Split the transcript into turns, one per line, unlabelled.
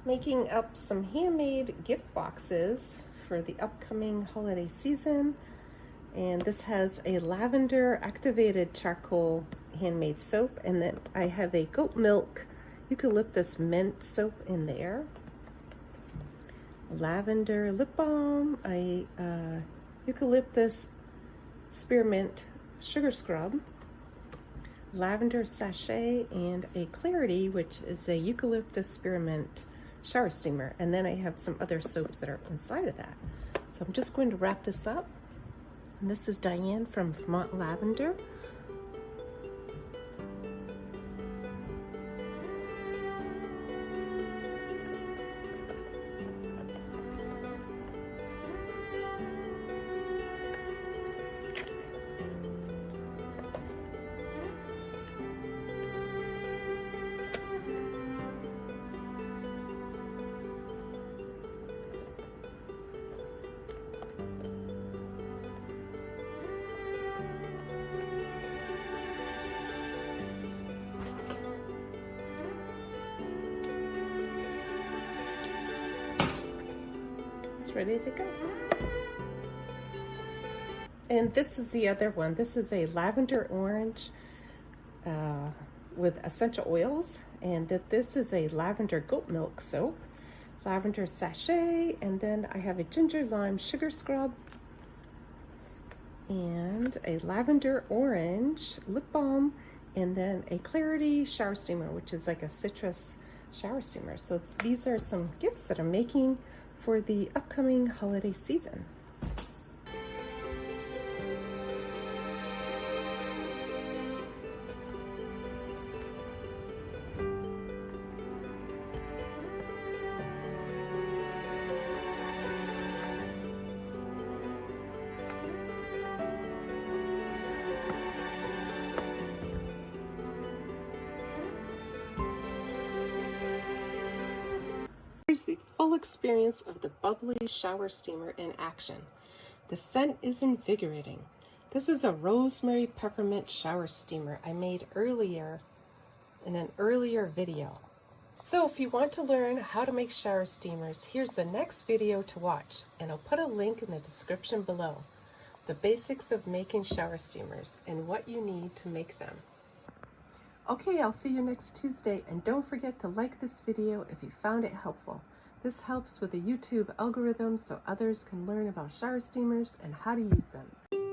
Making up some handmade gift boxes for the upcoming holiday season. And this has a lavender activated charcoal handmade soap, and then I have a goat milk eucalyptus mint soap in there. Lavender lip balm, a eucalyptus spearmint sugar scrub, lavender sachet, and a clarity, which is a eucalyptus spearmint shower steamer. And then I have some other soaps that are inside of that. So I'm just going to wrap this up. And this is Diane from Vermont Lavender. Ready to go. And this is the other one. This is a lavender orange with essential oils, and that this is a lavender goat milk soap, lavender sachet, and then I have a ginger lime sugar scrub and a lavender orange lip balm, and then a clarity shower steamer, which is like a citrus shower steamer. So these are some gifts that I'm making for the upcoming holiday season. Here's the full experience of the bubbly shower steamer in action. The scent is invigorating. This is a rosemary peppermint shower steamer I made earlier in an earlier video. So if you want to learn how to make shower steamers, here's the next video to watch, and I'll put a link in the description below. The basics of making shower steamers and what you need to make them. Okay, I'll see you next Tuesday, and don't forget to like this video if you found it helpful. This helps with the YouTube algorithm so others can learn about shower steamers and how to use them.